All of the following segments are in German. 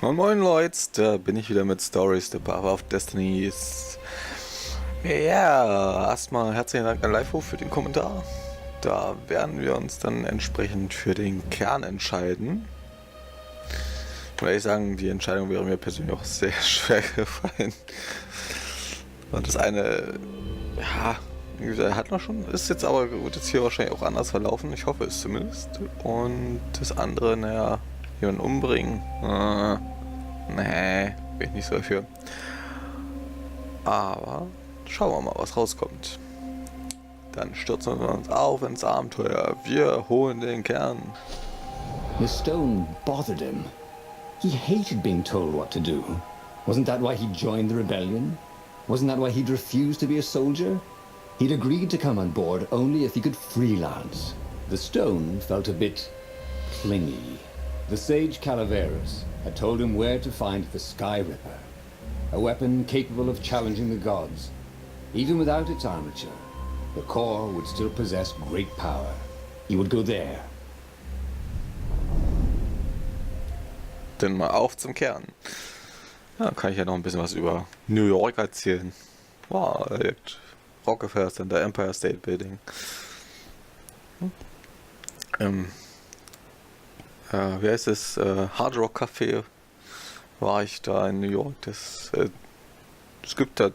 Moin moin Leute, da bin ich wieder mit Stories, der Papa auf Destinies. Ja, erstmal herzlichen Dank an Live für den Kommentar. Da werden wir uns dann entsprechend für den Kern entscheiden. Ich muss ehrlich sagen, die Entscheidung wäre mir persönlich auch sehr schwer gefallen. Und das eine, ja, wie gesagt, hat man schon, ist jetzt aber, wird jetzt hier wahrscheinlich auch anders verlaufen. Ich hoffe es zumindest. Und das andere, naja, jemanden umbringen. Nee, bin ich nicht so dafür. Aber schauen wir mal, was rauskommt. Dann stürzen wir uns auf ins Abenteuer. Wir holen den Kern. The stone bothered him. He hated being told what to do. Wasn't that why he joined the rebellion? Wasn't that why he'd refused to be a soldier? He'd agreed to come on board only if he could freelance. The stone felt a bit clingy. The sage Calaveras had told him where to find the Skyripper, a weapon capable of challenging the gods. Even without its armature, the core would still possess great power. He would go there. Dann mal auf zum Kern. Ja, kann ich ja noch ein bisschen was über New York erzählen. Wow, Rockefeller Center, Empire State Building. Wie heißt es? Hard Rock Café war ich da in New York. Es gibt da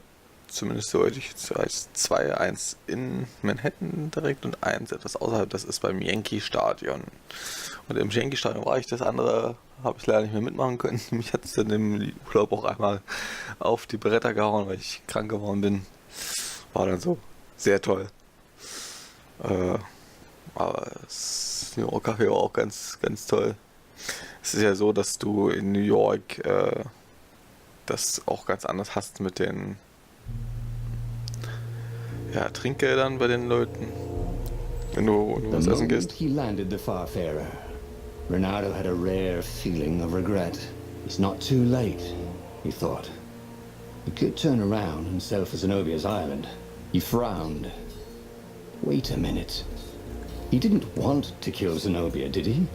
zumindest so als zwei, eins in Manhattan direkt und eins etwas außerhalb, das ist beim Yankee Stadion. Und im Yankee Stadion war ich, das andere habe ich leider nicht mehr mitmachen können. Mich hat es dann im Urlaub auch einmal auf die Bretter gehauen, weil ich krank geworden bin. War dann so sehr toll. Aber das New York Café war auch ganz, ganz toll. Es ist ja so, dass du in New York das auch ganz anders hast mit den Trinkgeldern bei den Leuten, wenn du was essen gehst. He landed the Farfarer. Renato had a rare feeling of regret. It's not too late, he thought. He could turn around and sell for Zenobia's island. He frowned. Wait a minute. He didn't want to kill Zenobia, did he?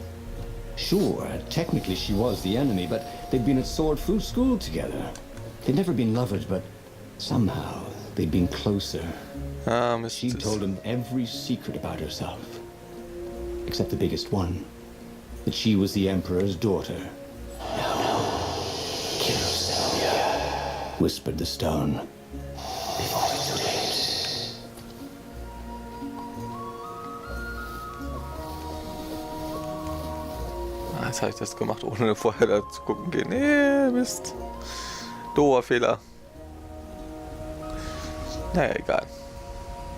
Sure, technically she was the enemy, but they'd been at Sword Fu school together. They'd never been lovers, but somehow they'd been closer. She told him every secret about herself, except the biggest one, that she was the Emperor's daughter. No, kill Zenobia, whispered the stone, before it's too late. Jetzt habe ich das gemacht, ohne vorher da zu gucken gehen. Nee, Mist. Doofer Fehler. Naja, egal.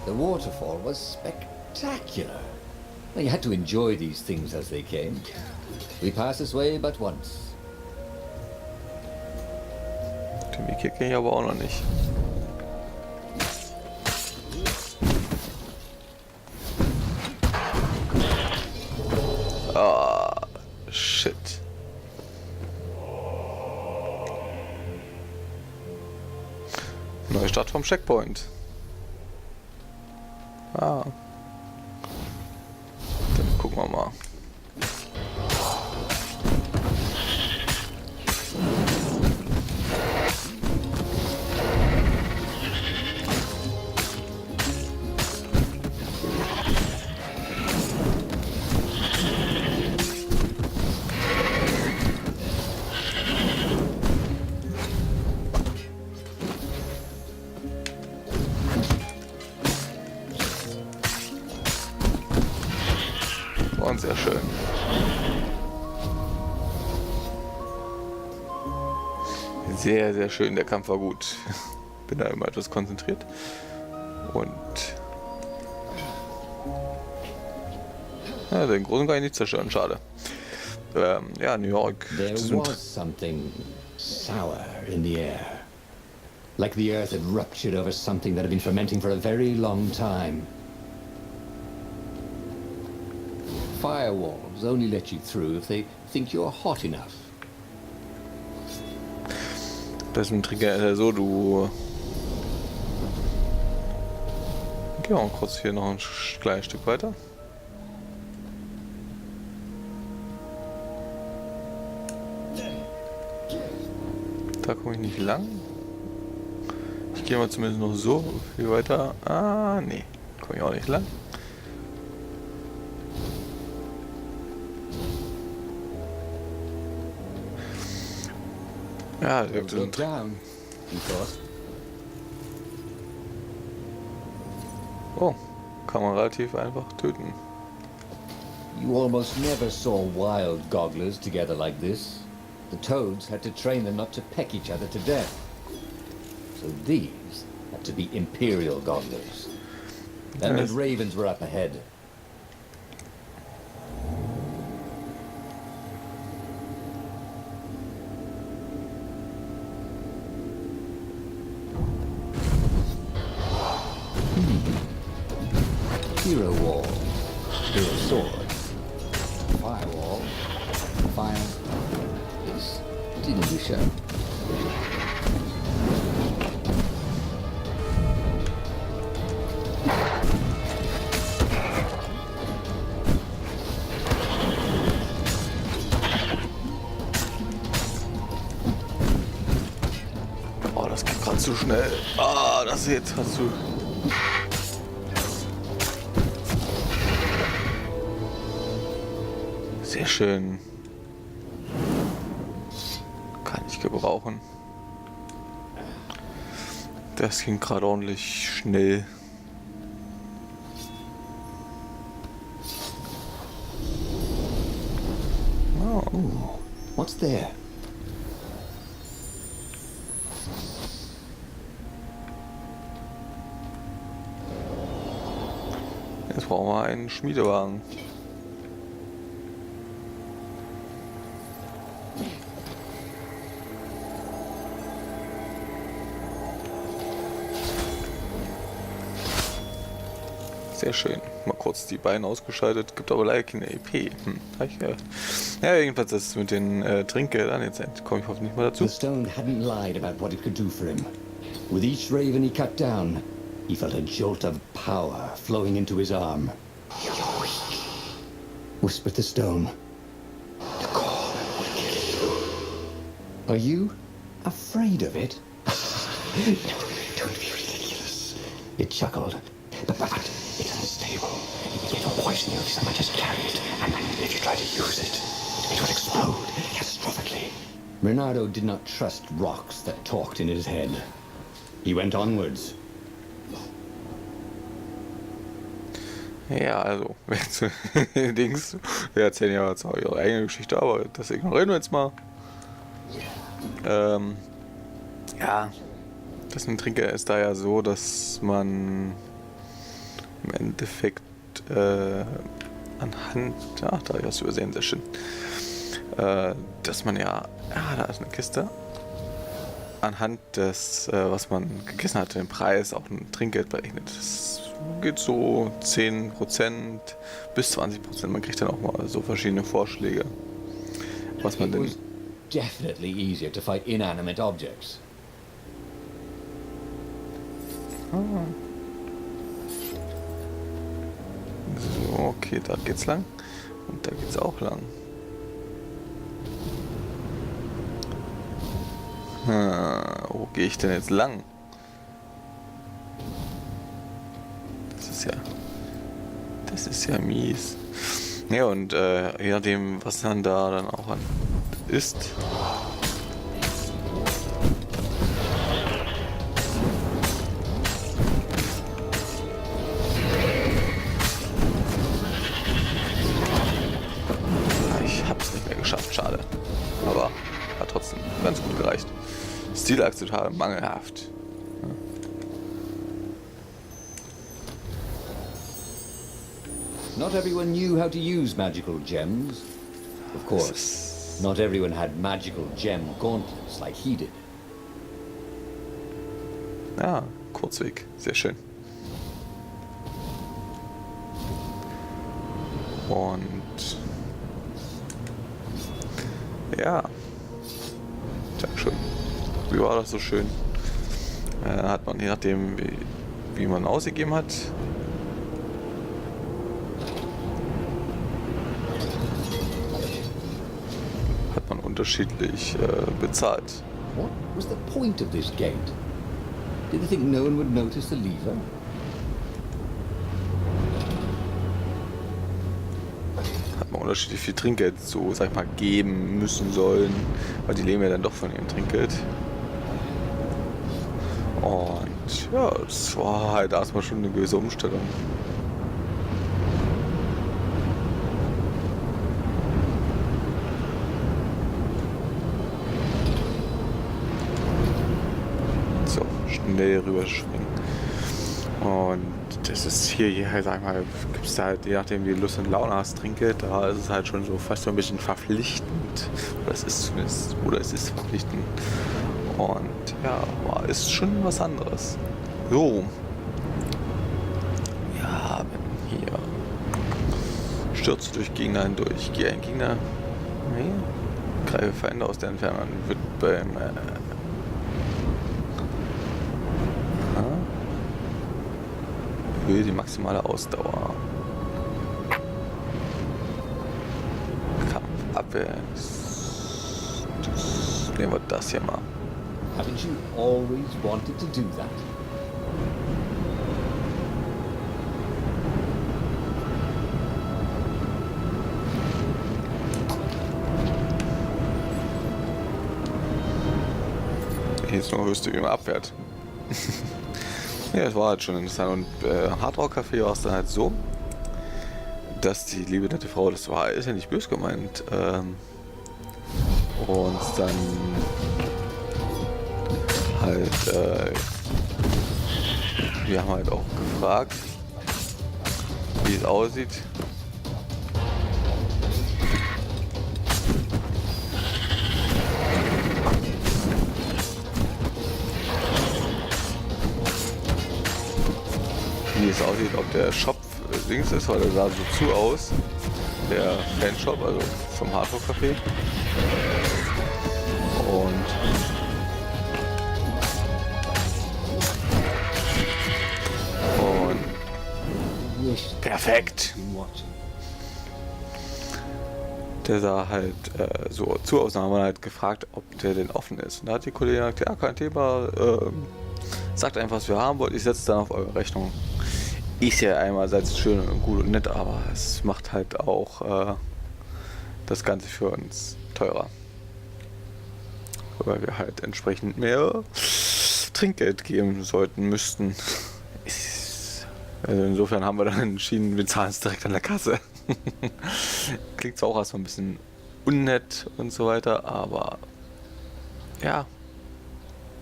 The waterfall was spectacular. Well, you had to enjoy these things as they came. We passed this way but once. Den Weg hier kenne ich aber auch noch nicht. Ah, shit. Neue Start vom Checkpoint. Ah. Dann gucken wir mal. Und sehr schön. Sehr, sehr schön. Der Kampf war gut. Bin da immer etwas konzentriert. Und ja, den großen kann ich nicht zerstören. Schade. Ja, New York. There was something sour in the air. Like the earth had ruptured over something that had been fermenting for a very long time. Firewalls only let you through if they think you're hot enough. Das mit dem Trigger ist ja so, du... Gehen wir mal kurz hier noch ein kleines Stück weiter. Da komme ich nicht lang. Ich gehe mal zumindest noch so viel weiter. Ah, nee. Komme ich auch nicht lang. Ja, der sind... Oh, kann man relativ einfach töten. You almost never saw wild gogglers together like this. The toads had to train them not to peck each other to death. So these had to be imperial gogglers. That meant ravens were up ahead. Hero wall, hero sword, firewall, fire is didn't show. Oh, das geht gerade zu schnell. Ah, das jetzt hast du... Sehr schön. Kann ich gebrauchen. Das ging gerade ordentlich schnell. Oh. What's there? Jetzt brauchen wir einen Schmiedewagen. Sehr schön. Mal kurz die Beine ausgeschaltet. Gibt aber leider keine EP. Ja, jedenfalls das mit den Trinkgeldern. Jetzt komme ich hoffentlich mal dazu. The stone hadn't lied about what it could do for him. With each raven he cut down, he felt a jolt of power flowing into his arm. You're weak, whispered the stone. The call will kill you. Are you afraid of it? No, don't be ridiculous. It chuckled. But it's unstable. It will poison you if so much as carry it, and if you try to use it, it will explode catastrophically. Reynardo did not trust rocks that talked in his head. He went onwards. Ja, also, Dings, wir erzählen ja zwar ihre eigene Geschichte, aber das ignorieren wir jetzt mal. Ja, das mit Trinker ist da ja so, dass man im Endeffekt anhand, ach, da habe ich was übersehen, sehr schön, dass man ja, da ist eine Kiste, anhand des, was man gegessen hat, den Preis auch ein Trinkgeld berechnet. Das geht so 10% bis 20%, man kriegt dann auch mal so verschiedene Vorschläge, was man denn... Definitely easier to fight inanimate objects. So, okay, da geht's lang. Und da geht's auch lang. Wo gehe ich denn jetzt lang? Das ist ja mies. Ja, und je nachdem, was dann da dann auch an ist. Ich hab's nicht mehr geschafft, schade. Aber hat trotzdem ganz gut gereicht. Stilachs total mangelhaft. Not everyone knew how to use magical gems. Of course, not everyone had magical gem gauntlets like he did. Ja, Kurzweg, sehr schön. Und ja, Dankeschön. Wie war das so schön? Hat man je nachdem, wie man ausgegeben hat, unterschiedlich bezahlt. What was the point of this gate? Did they think no one would notice the lever? Hat man unterschiedlich viel Trinkgeld so, sag ich mal, geben müssen sollen, weil die leben ja dann doch von ihrem Trinkgeld. Und ja, das war halt erstmal schon eine gewisse Umstellung. So, schnell rüberschwingen. Und das ist hier halt, sag ich mal, gibt es da halt, je nachdem wie du Lust und Laune hast, Trinkgeld, da ist es halt schon so fast so ein bisschen verpflichtend. Oder es ist zumindest, oder es ist verpflichtend. Und ja, ist schon was anderes. So. Wir haben hier Stürze durch Gegner hindurch. Gehe ein Gegner. Nee. Greife Feinde aus der Entfernung an. Wird beim Höhe die maximale Ausdauer. Kampfabwehr. Nehmen wir das hier mal. Haven't you always wanted to do that? Hier ist nur höchste, wie man abwehrt. Ja, das war halt schon interessant. Und Hard Rock Café war es dann halt so, dass die liebe nette Frau, das war, ist ja nicht böse gemeint, und dann halt, wir haben halt auch gefragt, wie es aussieht. Wie es aussieht, ob der Shop links ist, weil der sah so zu aus. Der Fanshop, also vom Hard Rock Café. Und perfekt. Der sah halt so zu aus, dann haben wir halt gefragt, ob der denn offen ist. Und da hat die Kollegin gesagt, ja, kein Thema, sagt einfach, was wir haben wollt, ich setze dann auf eure Rechnung. Ist ja einerseits schön und gut und nett, aber es macht halt auch das Ganze für uns teurer. Weil wir halt entsprechend mehr Trinkgeld geben sollten, müssten. Also insofern haben wir dann entschieden, wir zahlen es direkt an der Kasse. Klingt zwar auch erstmal ein bisschen unnett und so weiter, aber ja,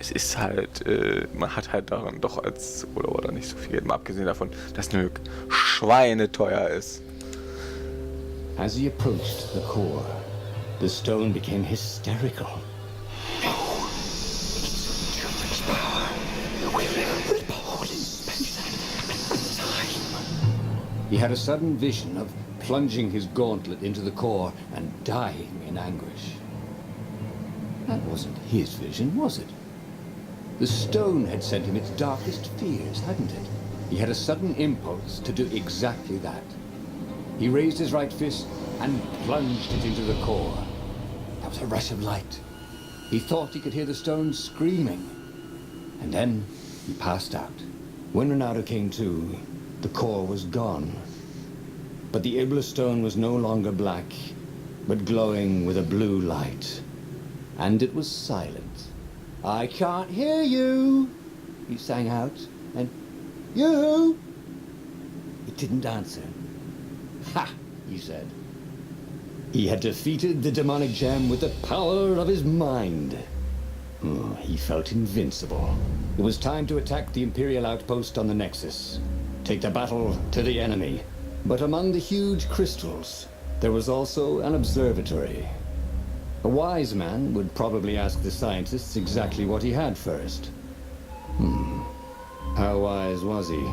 es ist halt, man hat halt daran doch als oder nicht so viel Geld, mal abgesehen davon, dass Unglück schweineteuer ist. As he approached the core, the stone became hysterical. He had a sudden vision of plunging his gauntlet into the core and dying in anguish. That wasn't his vision, was it? The stone had sent him its darkest fears, hadn't it? He had a sudden impulse to do exactly that. He raised his right fist and plunged it into the core. There was a rush of light. He thought he could hear the stone screaming. And then he passed out. When Ronaldo came to, the core was gone. But the Iblis-Stein was no longer black, but glowing with a blue light. And it was silent. "I can't hear you," he sang out. And, "You?" It didn't answer. "Ha!" he said. He had defeated the demonic gem with the power of his mind. Oh, he felt invincible. It was time to attack the Imperial outpost on the Nexus. Take the battle to the enemy. But among the huge crystals, there was also an observatory. A wise man would probably ask the scientists exactly what he had first. How wise was he?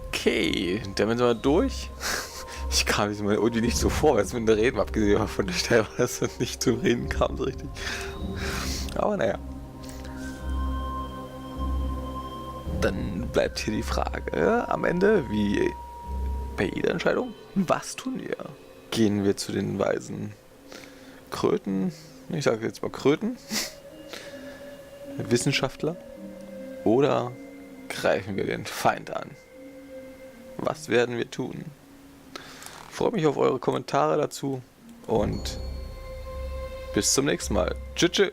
Okay, damit sind wir durch. Ich kam diesmal irgendwie nicht so vor, als mit der Reden, abgesehen davon, dass ich teilweise nicht zum Reden kam so richtig. Aber naja. Dann bleibt hier die Frage am Ende, wie bei jeder Entscheidung, was tun wir? Gehen wir zu den weisen Kröten, ich sage jetzt mal Kröten, Wissenschaftler, oder greifen wir den Feind an? Was werden wir tun? Ich freue mich auf eure Kommentare dazu und bis zum nächsten Mal. Tschüss.